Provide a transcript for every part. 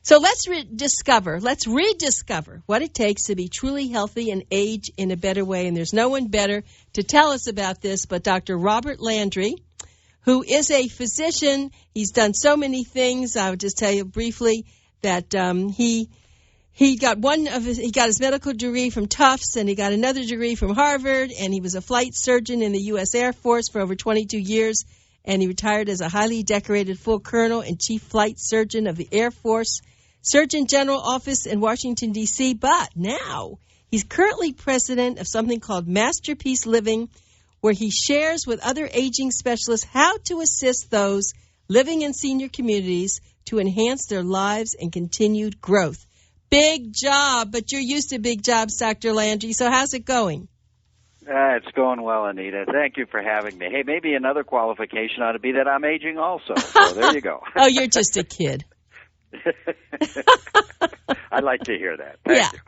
So let's rediscover what it takes to be truly healthy and age in a better way. And there's no one better to tell us about this but Dr. Robert Landry, who is a physician. He's done so many things. I would just tell you briefly that he got his medical degree from Tufts, and he got another degree from Harvard, and he was a flight surgeon in the U.S. Air Force for over 22 years, and he retired as a highly decorated full colonel and chief flight surgeon of the Air Force Surgeon General Office in Washington, D.C., but now he's currently president of something called Masterpiece Living, where he shares with other aging specialists how to assist those living in senior communities to enhance their lives and continued growth. Big job, but you're used to big jobs, Dr. Landry, so how's it going? It's going well, Anita. Thank you for having me. Hey, maybe another qualification ought to be that I'm aging also. So there you go. Oh, you're just a kid. I'd like to hear that. Thank you.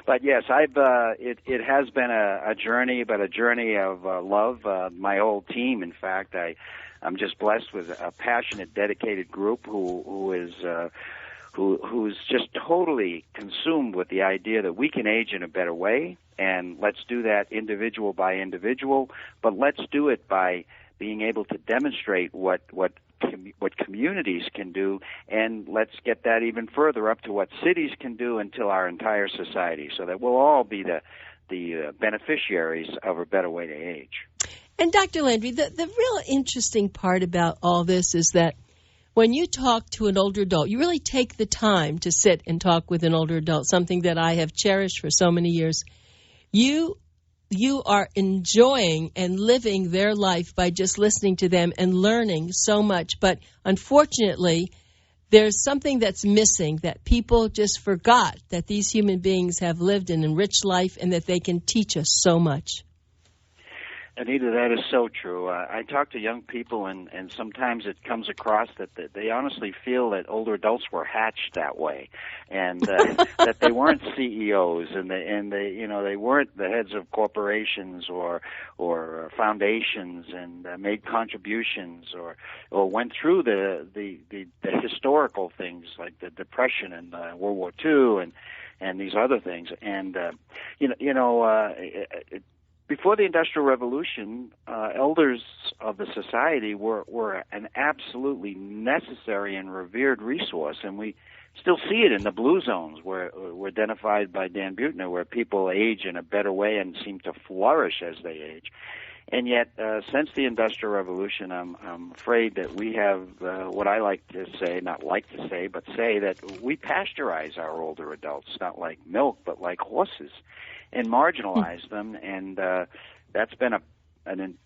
But yes, it has been a journey, but a journey of love. My whole team, in fact, I'm just blessed with a passionate, dedicated group who's just totally consumed with the idea that we can age in a better way, and let's do that individual by individual, but let's do it by being able to demonstrate what communities can do, and let's get that even further up to what cities can do until our entire society, so that we'll all be the beneficiaries of a better way to age. And Dr. Landry, the real interesting part about all this is that when you talk to an older adult, you really take the time to sit and talk with an older adult, something that I have cherished for so many years. You are enjoying and living their life by just listening to them and learning so much. But unfortunately, there's something that's missing, that people just forgot that these human beings have lived an enriched life and that they can teach us so much. Anita, that is so true. I talk to young people, and sometimes it comes across that they honestly feel that older adults were hatched that way, and that they weren't CEOs, and they weren't the heads of corporations or foundations, and made contributions or went through the historical things like the Depression and World War II and these other things, and before the Industrial Revolution, elders of the society were an absolutely necessary and revered resource, and we still see it in the blue zones were identified by Dan Buettner, where people age in a better way and seem to flourish as they age. And yet, since the Industrial Revolution, I'm afraid that we have what I like to say, not like to say, but say that we pasteurize our older adults, not like milk, but like horses, and marginalize them, and that's been a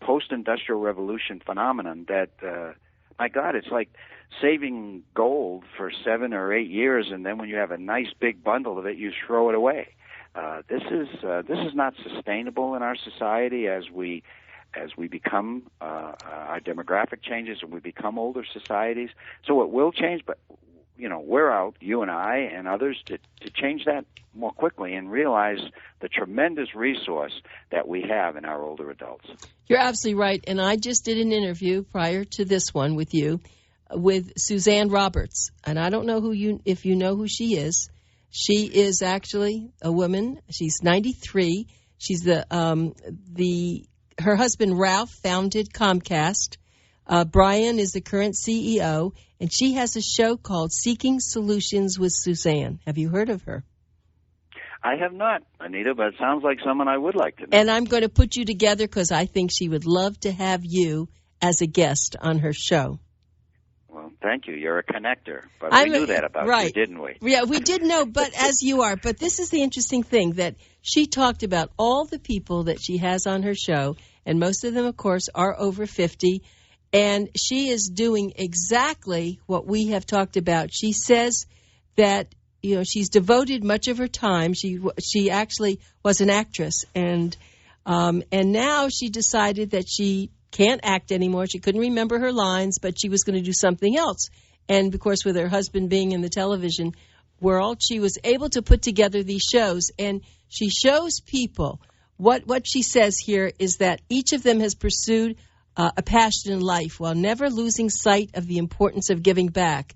post-industrial revolution phenomenon that, my God, it's like saving gold for 7 or 8 years, and then when you have a nice big bundle of it, you throw it away. This is not sustainable in our society as we become our demographic changes and we become older societies. So it will change, but we're out, you and I and others, to change that more quickly and realize the tremendous resource that we have in our older adults. You're absolutely right. And I just did an interview prior to this one with you with Suzanne Roberts. And I don't know if you know who she is. She is actually a woman. She's 93. She's her husband Ralph founded Comcast. Brian is the current CEO, and she has a show called Seeking Solutions with Suzanne. Have you heard of her? I have not, Anita, but it sounds like someone I would like to know. And I'm going to put you together because I think she would love to have you as a guest on her show. Well, thank you. You're a connector. But we knew that about you, didn't we? Yeah, we did know, but as you are. But this is the interesting thing, that she talked about all the people that she has on her show, and most of them, of course, are over 50. And she is doing exactly what we have talked about. She says that, she's devoted much of her time. She actually was an actress, and now she decided that she can't act anymore. She couldn't remember her lines, but she was going to do something else. And, of course, with her husband being in the television world, she was able to put together these shows. And she shows people what she says here is that each of them has pursued a passion in life while never losing sight of the importance of giving back.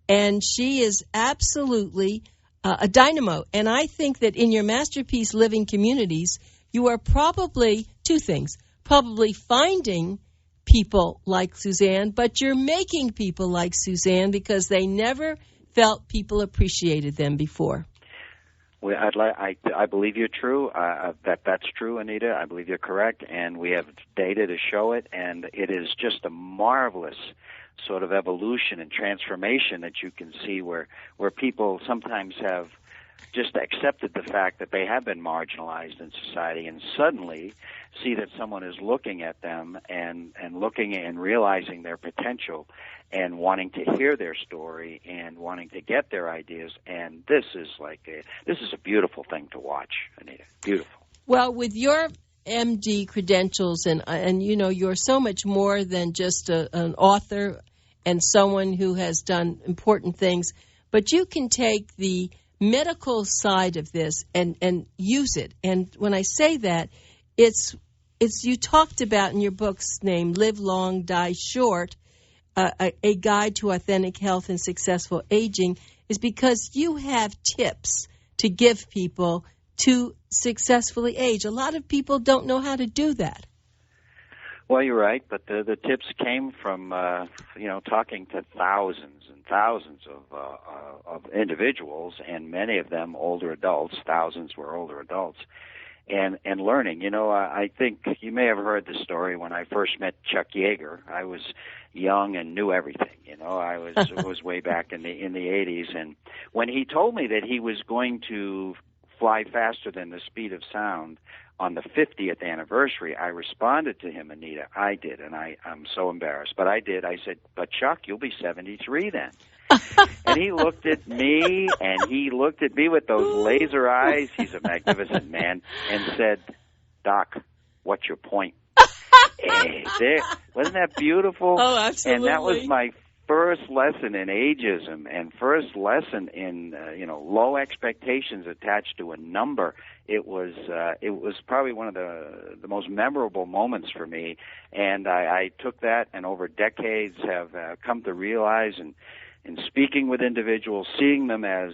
and she is absolutely a dynamo. And I think that in your Masterpiece Living Communities, you are probably two things. Probably finding people like Suzanne, but you're making people like Suzanne because they never felt people appreciated them before. Well, I believe you're true. That's true, Anita. I believe you're correct, and we have data to show it. And it is just a marvelous sort of evolution and transformation that you can see, where people sometimes have just accepted the fact that they have been marginalized in society, and suddenly see that someone is looking at them and looking and realizing their potential and wanting to hear their story and wanting to get their ideas. And this is a beautiful thing to watch, Anita. Beautiful. Well, with your MD credentials and you know, you're so much more than just an author and someone who has done important things, but you can take the medical side of this and use it. And when I say that, it's you talked about in your book's name, Live Long, Die Short, a guide to authentic health and successful aging, is because you have tips to give people to successfully age. A lot of people don't know how to do that. Well, you're right, but the tips came from talking to thousands and thousands of individuals, and many of them older adults. Thousands were older adults, and learning. You know, I think you may have heard the story. When I first met Chuck Yeager, I was young and knew everything. You know, it was way back in the 80s, and when he told me that he was going to fly faster than the speed of sound on the 50th anniversary, I responded to him, Anita. I did, and I'm so embarrassed, but I did. I said, but Chuck, you'll be 73 then. And he looked at me, with those laser eyes. He's a magnificent man, and said, Doc, what's your point? Hey, wasn't that beautiful? Oh, absolutely. And that was my first lesson in ageism and first lesson in low expectations attached to a number. It was probably one of the most memorable moments for me, and I took that, and over decades have come to realize, and in speaking with individuals, seeing them as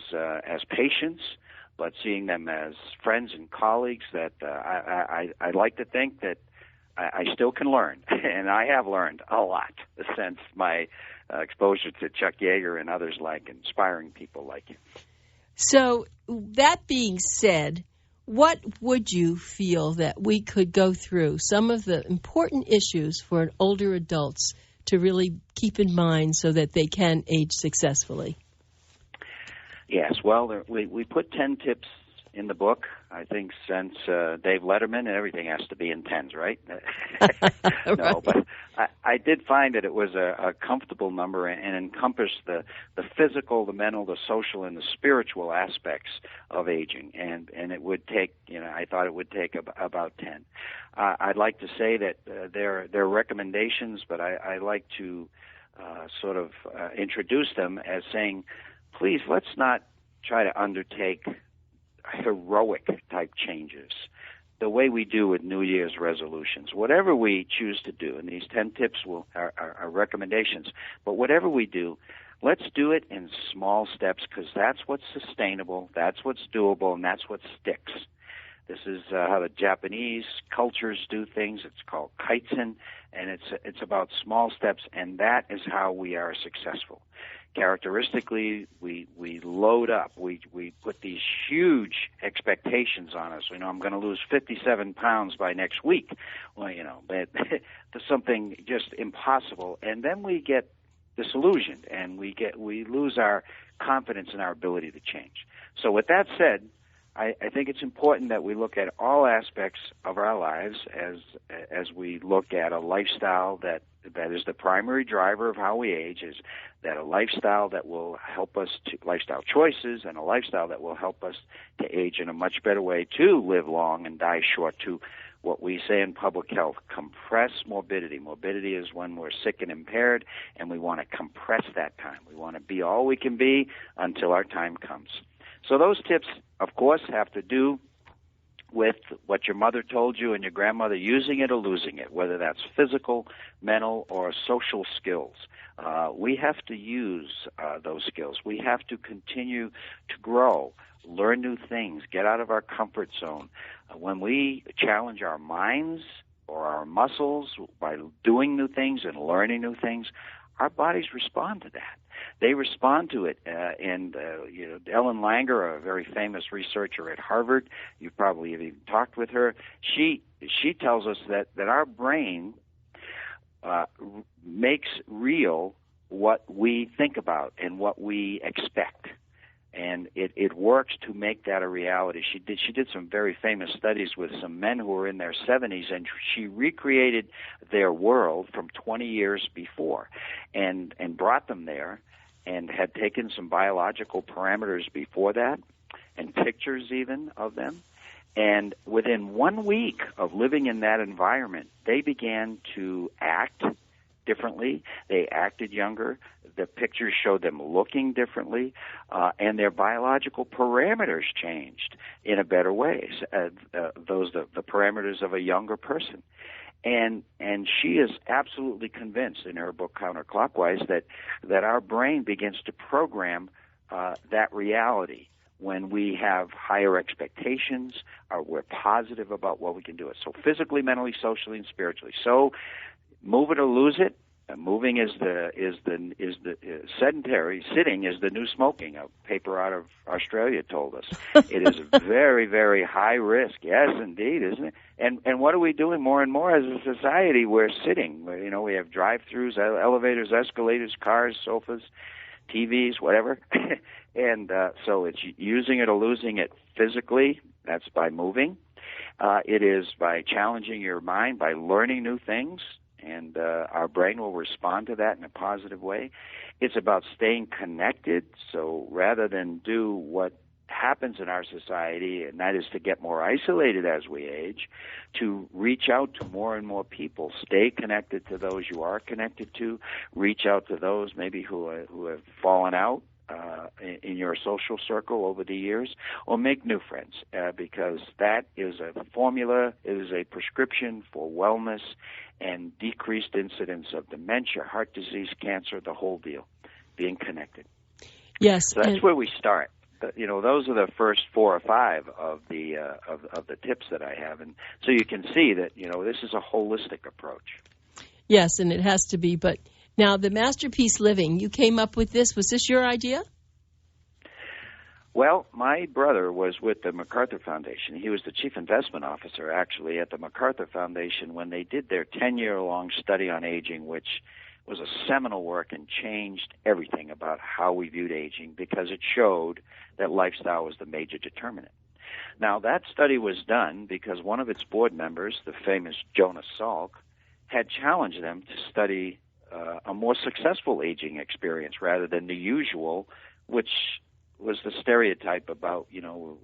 patients, but seeing them as friends and colleagues, that I like to think that I still can learn, and I have learned a lot since my exposure to Chuck Yeager and others like inspiring people like you. So that being said, what would you feel that we could go through, some of the important issues for older adults to really keep in mind so that they can age successfully? Yes, well, we put 10 tips in the book. I think since Dave Letterman, everything has to be in tens, right? Right. No, but I did find that it was a comfortable number and encompassed the physical, the mental, the social, and the spiritual aspects of aging. And it would take, I thought it would take about 10. I'd like to say that they're recommendations, but I like to sort of introduce them as saying, please, let's not try to undertake heroic type changes the way we do with New Year's resolutions. Whatever we choose to do, and these 10 tips are recommendations, but whatever we do, let's do it in small steps, because that's what's sustainable, that's what's doable, and that's what sticks. This is how the Japanese cultures do things. It's called kaizen, and it's about small steps, and that is how we are successful. Characteristically, we load up. We put these huge expectations on us. I'm going to lose 57 pounds by next week. Well, but there's something just impossible, and then we get disillusioned, and we lose our confidence in our ability to change. So, with that said, I think it's important that we look at all aspects of our lives as we look at a lifestyle that is the primary driver of how we age, is that a lifestyle that will help us to lifestyle choices, and a lifestyle that will help us to age in a much better way, to live long and die short, to what we say in public health, compress morbidity. Morbidity is when we're sick and impaired, and we want to compress that time. We want to be all we can be until our time comes. So those tips, of course, have to do with what your mother told you and your grandmother, using it or losing it, whether that's physical, mental, or social skills. We have to use those skills. We have to continue to grow, learn new things, get out of our comfort zone. When we challenge our minds or our muscles by doing new things and learning new things, our bodies respond to that. They respond to it. Ellen Langer, a very famous researcher at Harvard, you probably have even talked with her, she tells us that our brain makes real what we think about and what we expect. And it works to make that a reality. She did some very famous studies with some men who were in their 70s, and she recreated their world from 20 years before and brought them there and had taken some biological parameters before that and pictures even of them. And within 1 week of living in that environment, they began to act differently. They acted younger. The pictures showed them looking differently, and their biological parameters changed in a better way. The parameters of a younger person. And she is absolutely convinced in her book Counterclockwise that our brain begins to program that reality when we have higher expectations, or we're positive about what we can do it. So physically, mentally, socially, and spiritually. So move it or lose it. Moving is the sedentary. Sitting is the new smoking. A paper out of Australia told us it is very, very high risk. Yes, indeed, isn't it? And what are we doing more and more as a society? We're sitting. We have drive-throughs, elevators, escalators, cars, sofas, TVs, whatever. And so it's using it or losing it physically. That's by moving. It is by challenging your mind, by learning new things. And our brain will respond to that in a positive way. It's about staying connected. So rather than do what happens in our society, and that is to get more isolated as we age, to reach out to more and more people, stay connected to those you are connected to, reach out to those maybe who have fallen out in your social circle over the years, or make new friends, because that is a formula, it is a prescription for wellness and decreased incidence of dementia, heart disease, cancer, the whole deal, being connected. Yes. So that's where we start. Those are the first 4 or 5 of the tips that I have, and so you can see that this is a holistic approach. Yes, and it has to be. But now the Masterpiece Living, you came up with this. Was this your idea? Well, my brother was with the MacArthur Foundation. He was the chief investment officer, actually, at the MacArthur Foundation when they did their 10-year-long study on aging, which was a seminal work and changed everything about how we viewed aging because it showed that lifestyle was the major determinant. Now, that study was done because one of its board members, the famous Jonas Salk, had challenged them to study a more successful aging experience rather than the usual, which was the stereotype about,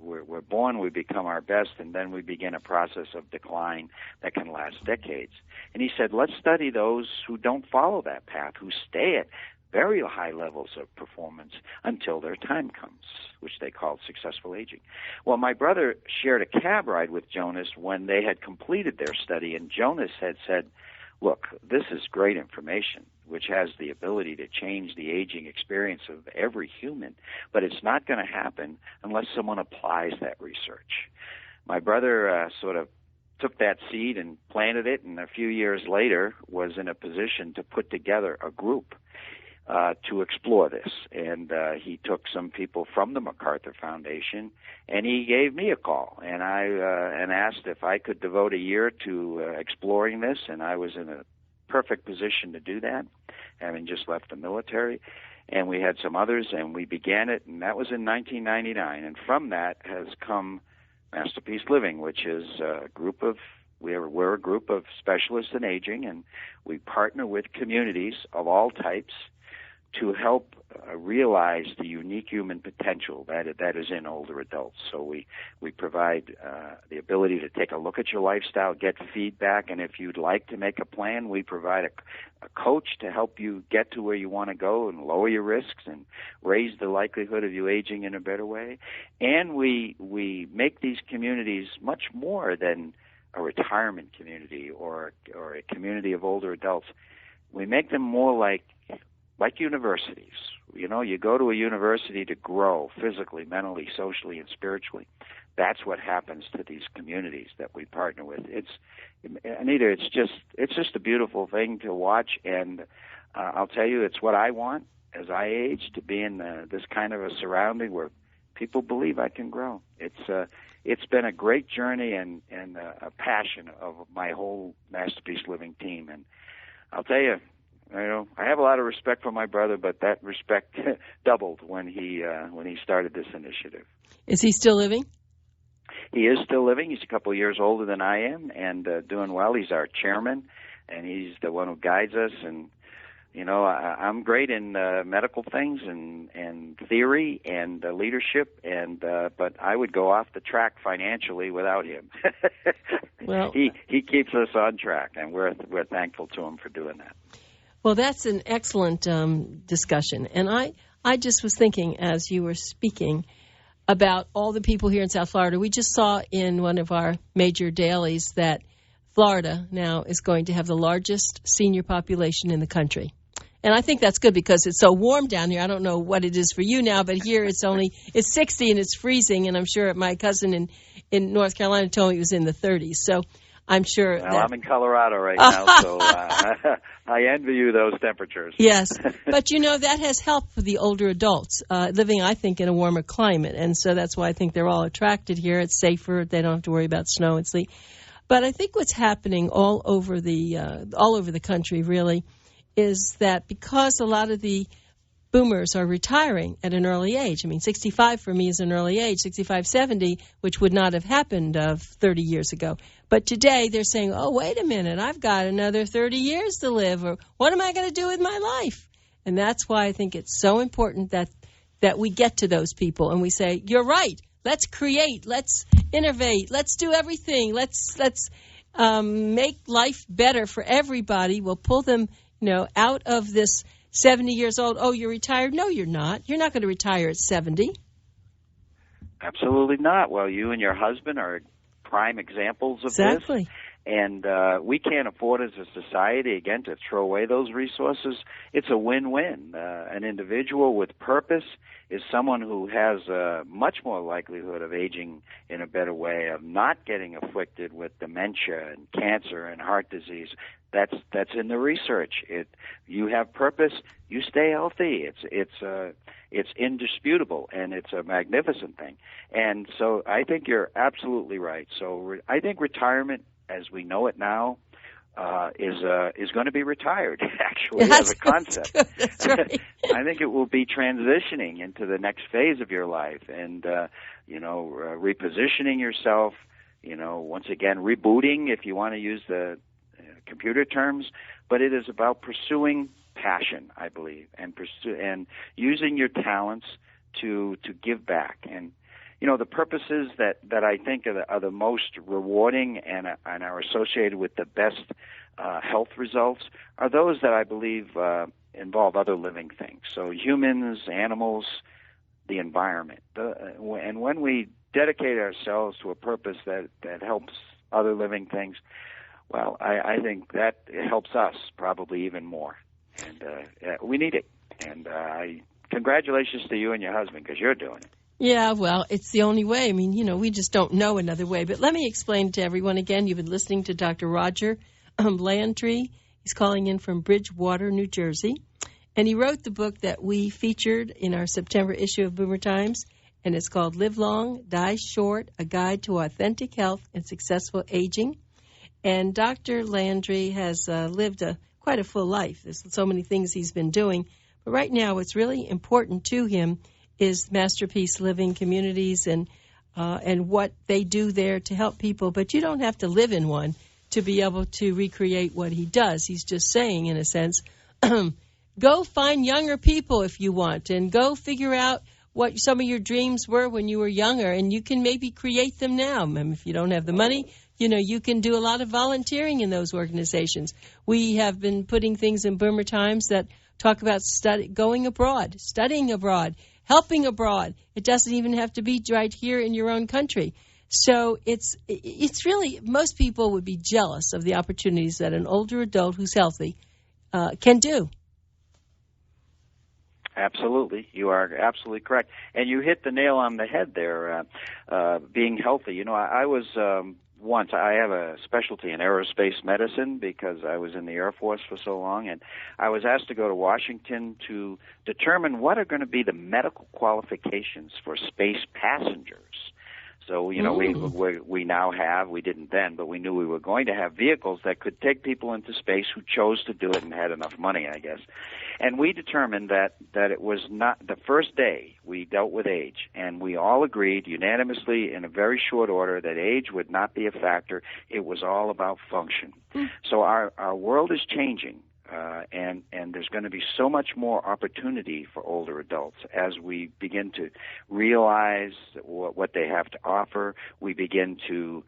we're born, we become our best, and then we begin a process of decline that can last decades. And he said, let's study those who don't follow that path, who stay at very high levels of performance until their time comes, which they called successful aging. Well, my brother shared a cab ride with Jonas when they had completed their study, and Jonas had said, look, this is great information, which has the ability to change the aging experience of every human, but it's not going to happen unless someone applies that research. My brother sort of took that seed and planted it, and a few years later was in a position to put together a group to explore this. And he took some people from the MacArthur Foundation, and he gave me a call, and I asked if I could devote a year to exploring this, and I was in a perfect position to do that, having just left the military. And we had some others, and we began it, and that was in 1999. And from that has come Masterpiece Living, which is a group of we're a group of specialists in aging, and we partner with communities of all types to help realize the unique human potential that is in older adults. So we provide the ability to take a look at your lifestyle, get feedback, and if you'd like to make a plan, we provide a coach to help you get to where you want to go and lower your risks and raise the likelihood of you aging in a better way. And we make these communities much more than a retirement community or a community of older adults. We make them more like universities. You know, you go to a university to grow physically, mentally, socially, and spiritually. That's what happens to these communities that we partner with. Anita, it's just a beautiful thing to watch, and I'll tell you, it's what I want as I age, to be in this kind of a surrounding where people believe I can grow. It's been a great journey and a passion of my whole Masterpiece Living team, and I'll tell you, I have a lot of respect for my brother, but that respect doubled when he started this initiative. Is he still living? He is still living. He's a couple of years older than I am, and doing well. He's our chairman, and he's the one who guides us. And I'm great in medical things and theory and leadership, but I would go off the track financially without him. Well, he keeps us on track, and we're thankful to him for doing that. Well, that's an excellent discussion. And I just was thinking as you were speaking about all the people here in South Florida. We just saw in one of our major dailies that Florida now is going to have the largest senior population in the country. And I think that's good because it's so warm down here. I don't know what it is for you now, but here it's 60 and it's freezing. And I'm sure my cousin in North Carolina told me it was in the 30s. So I'm sure. Well, I'm in Colorado right now, so I envy you those temperatures. Yes, but that has helped for the older adults living, I think, in a warmer climate, and so that's why I think they're all attracted here. It's safer; they don't have to worry about snow and sleet. But I think what's happening all over the country really is that because a lot of the boomers are retiring at an early age. I mean, 65 for me is an early age, 65, 70, which would not have happened 30 years ago. But today they're saying, oh, wait a minute, I've got another 30 years to live, or what am I going to do with my life? And that's why I think it's so important that we get to those people and we say, you're right, let's create, let's innovate, let's do everything, let's make life better for everybody. We'll pull them, out of this 70 years old, oh, you're retired? No, you're not. You're not going to retire at 70. Absolutely not. Well, you and your husband are prime examples of exactly. this. And we can't afford as a society, again, to throw away those resources. It's a win-win. An individual with purpose is someone who has much more likelihood of aging in a better way, of not getting afflicted with dementia and cancer and heart disease. That's in the research. You have purpose, you stay healthy. It's indisputable, and it's a magnificent thing. And so I think you're absolutely right. So I think retirement, as we know it now, is going to be retired, actually, as a concept. That's right. I think it will be transitioning into the next phase of your life and, repositioning yourself, once again, rebooting, if you want to use the computer terms, but it is about pursuing passion, I believe, and using your talents to give back. And the purposes that I think are the most rewarding and are associated with the best health results are those that I believe involve other living things. So humans, animals, the environment. And when we dedicate ourselves to a purpose that helps other living things, well, I think that helps us probably even more. And we need it. And congratulations to you and your husband, because you're doing it. Yeah, well, it's the only way. I mean, we just don't know another way. But let me explain to everyone again. You've been listening to Dr. Roger Landry. He's calling in from Bridgewater, New Jersey. And he wrote the book that we featured in our September issue of Boomer Times. And it's called Live Long, Die Short, A Guide to Authentic Health and Successful Aging. And Dr. Landry has lived quite a full life. There's so many things he's been doing. But right now what's really important to him is Masterpiece Living Communities and what they do there to help people. But you don't have to live in one to be able to recreate what he does. He's just saying, in a sense, go find younger people if you want, and go figure out what some of your dreams were when you were younger, and you can maybe create them now. I mean, if you don't have the money, you can do a lot of volunteering in those organizations. We have been putting things in Boomer Times that talk about going abroad, studying abroad, helping abroad. It doesn't even have to be right here in your own country. So it's really, most people would be jealous of the opportunities that an older adult who's healthy can do. Absolutely. You are absolutely correct. And you hit the nail on the head there, being healthy. I was I have a specialty in aerospace medicine because I was in the Air Force for so long, and I was asked to go to Washington to determine what are going to be the medical qualifications for space passengers. So, we now have, we didn't then, but we knew we were going to have vehicles that could take people into space who chose to do it and had enough money, I guess. And we determined that it was not, the first day we dealt with age, and we all agreed unanimously in a very short order that age would not be a factor. It was all about function. So our world is changing. And there's going to be so much more opportunity for older adults as we begin to realize what they have to offer. We begin to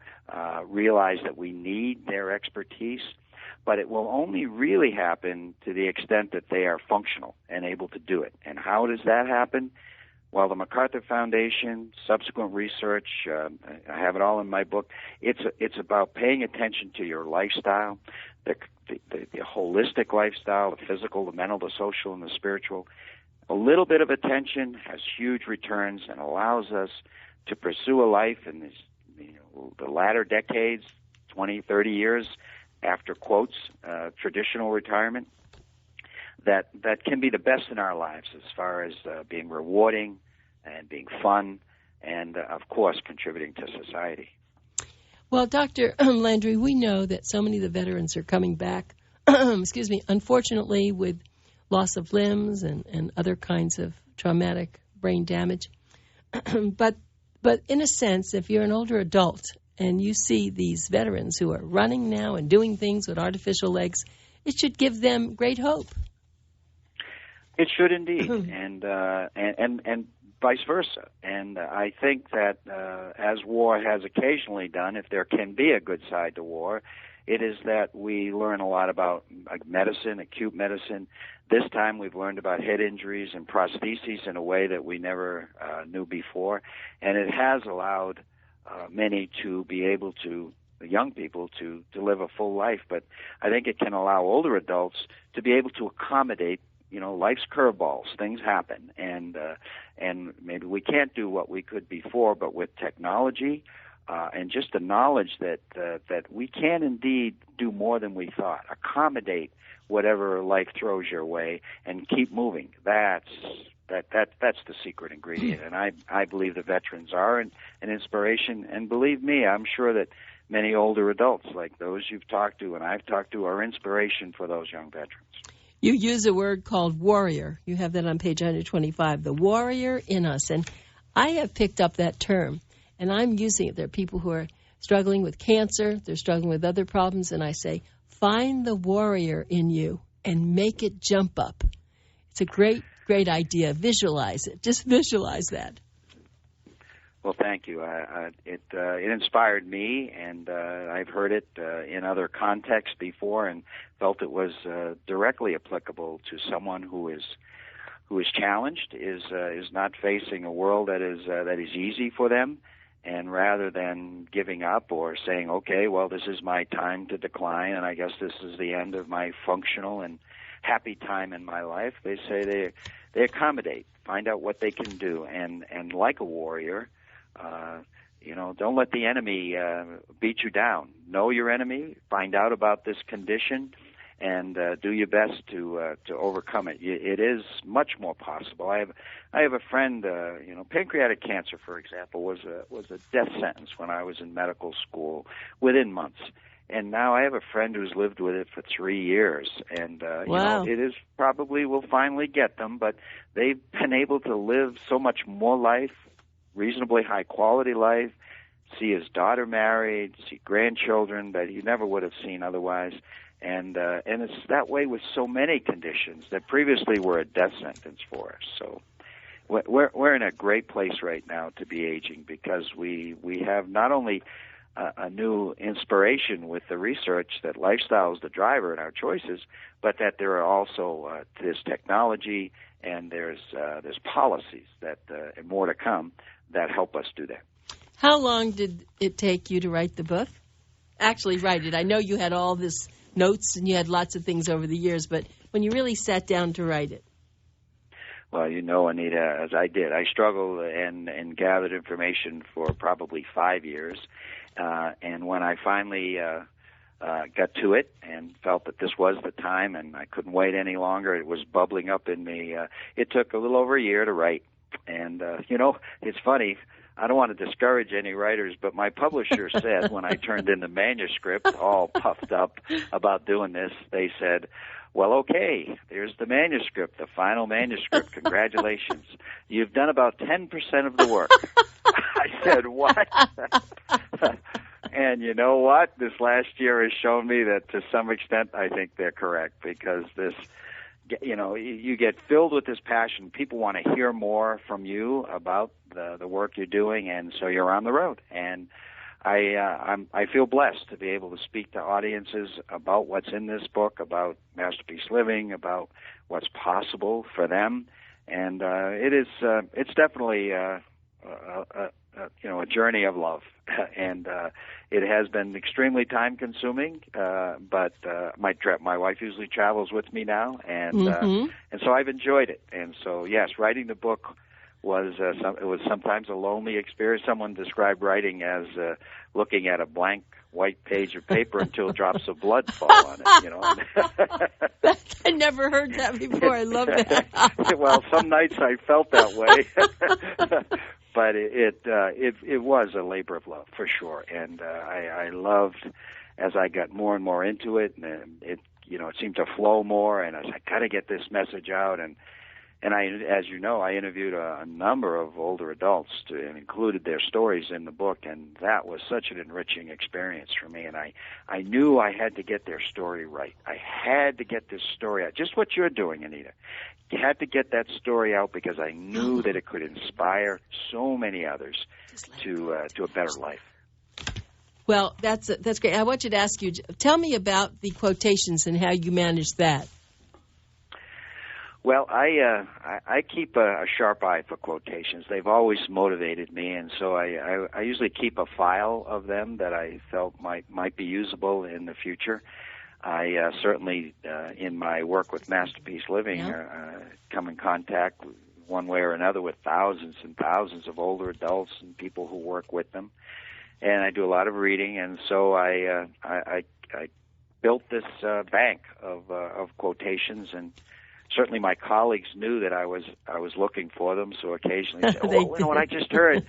realize that we need their expertise, but it will only really happen to the extent that they are functional and able to do it. And how does that happen? Well, the MacArthur Foundation, subsequent research, I have it all in my book. It's about paying attention to your lifestyle, the holistic lifestyle, the physical, the mental, the social, and the spiritual. A little bit of attention has huge returns and allows us to pursue a life in the latter decades, 20, 30 years after, quotes, traditional retirement, that can be the best in our lives as far as being rewarding and being fun and, of course, contributing to society. Well, Dr. Landry, we know that so many of the veterans are coming back, unfortunately with loss of limbs and other kinds of traumatic brain damage. But in a sense, if you're an older adult and you see these veterans who are running now and doing things with artificial legs, it should give them great hope. It should indeed, and vice versa. And I think that as war has occasionally done, if there can be a good side to war, it is that we learn a lot about medicine, acute medicine. This time we've learned about head injuries and prostheses in a way that we never knew before, and it has allowed many to be able to, young people, to live a full life. But I think it can allow older adults to be able to accommodate life's curveballs. Things happen, and maybe we can't do what we could before, but with technology and just the knowledge that we can indeed do more than we thought, accommodate whatever life throws your way, and keep moving. That's the secret ingredient, and I believe the veterans are an inspiration. And believe me, I'm sure that many older adults like those you've talked to and I've talked to are inspiration for those young veterans. You use a word called warrior. You have that on page 125, the warrior in us. And I have picked up that term, and I'm using it. There are people who are struggling with cancer. They're struggling with other problems. And I say, find the warrior in you and make it jump up. It's a great, great idea. Visualize it. Just visualize that. Well, thank you. It inspired me, and I've heard it in other contexts before, and felt it was directly applicable to someone who is challenged, is not facing a world that is easy for them, and rather than giving up or saying, okay, well, this is my time to decline, and I guess this is the end of my functional and happy time in my life, they say they accommodate, find out what they can do, and like a warrior. Don't let the enemy beat you down. Know your enemy, find out about this condition, and do your best to overcome it. It is much more possible. I have a friend. Pancreatic cancer, for example, was a death sentence when I was in medical school within months. And now I have a friend who's lived with it for 3 years, and wow. It is probably will finally get them, but they've been able to live so much more life, reasonably high quality life, see his daughter married, see grandchildren that he never would have seen otherwise, And it's that way with so many conditions that previously were a death sentence for us. So we're in a great place right now to be aging, because we have not only a new inspiration with the research that lifestyle is the driver in our choices, but that there are also this technology and there's policies that and more to come that help us do that. How long did it take you to write the book? Actually write it. I know you had all this notes and you had lots of things over the years, but when you really sat down to write it? Well, you know, Anita, as I did, I struggled and gathered information for probably 5 years. And when I finally got to it and felt that this was the time and I couldn't wait any longer, it was bubbling up in me. It took a little over a year to write. And, you know, it's funny. I don't want to discourage any writers, but my publisher said when I turned in the manuscript, all puffed up about doing this, they said, well, okay, there's the manuscript, the final manuscript. Congratulations. You've done about 10% of the work. I said, what? And you know what? This last year has shown me that to some extent I think they're correct, because this, you know, you get filled with this passion. People want to hear more from you about the work you're doing, and so you're on the road. And I feel blessed to be able to speak to audiences about what's in this book, about Masterpiece Living, about what's possible for them. And it's definitely a journey of love, and it has been extremely time consuming. But my wife usually travels with me now, and so I've enjoyed it. And so yes, writing the book was sometimes a lonely experience. Someone described writing as looking at a blank white page of paper until drops of blood fall on it. You know, I never heard that before. I love that. Well, some nights I felt that way, but it was a labor of love for sure, and I loved as I got more and more into it, and it seemed to flow more, and I was like, gotta get this message out, and I, as you know, I interviewed a number of older adults and included their stories in the book, and that was such an enriching experience for me. And I knew I had to get their story right. I had to get this story out. Just what you're doing, Anita. You had to get that story out because I knew that it could inspire so many others to a better life. Well, that's great. I want you to ask you, tell me about the quotations and how you managed that. Well, I keep a sharp eye for quotations. They've always motivated me, and so I usually keep a file of them that I felt might be usable in the future. I certainly, in my work with Masterpiece Living, come in contact one way or another with thousands and thousands of older adults and people who work with them, and I do a lot of reading, and so I built this bank of quotations, and certainly my colleagues knew that I was looking for them, so occasionally they said, oh, you know what I just heard?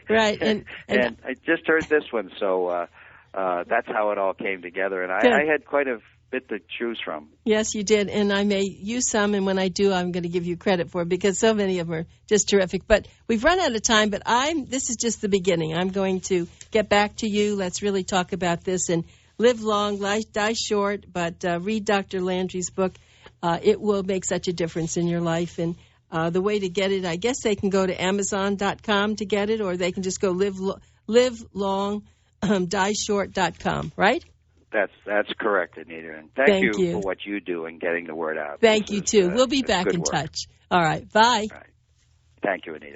Right. And I just heard this one, so that's how it all came together. And I had quite a bit to choose from. Yes, you did, and I may use some, and when I do, I'm going to give you credit for it, because so many of them are just terrific. But we've run out of time, but this is just the beginning. I'm going to get back to you. Let's really talk about this, and live long, die short, but read Dr. Landry's book. It will make such a difference in your life. And the way to get it, I guess they can go to Amazon.com to get it, or they can just go livelong-dieshort.com, right? That's correct, Anita. And thank you for what you do in getting the word out. Thank you, too. We'll be back in touch. All right. Bye. All right. Thank you, Anita.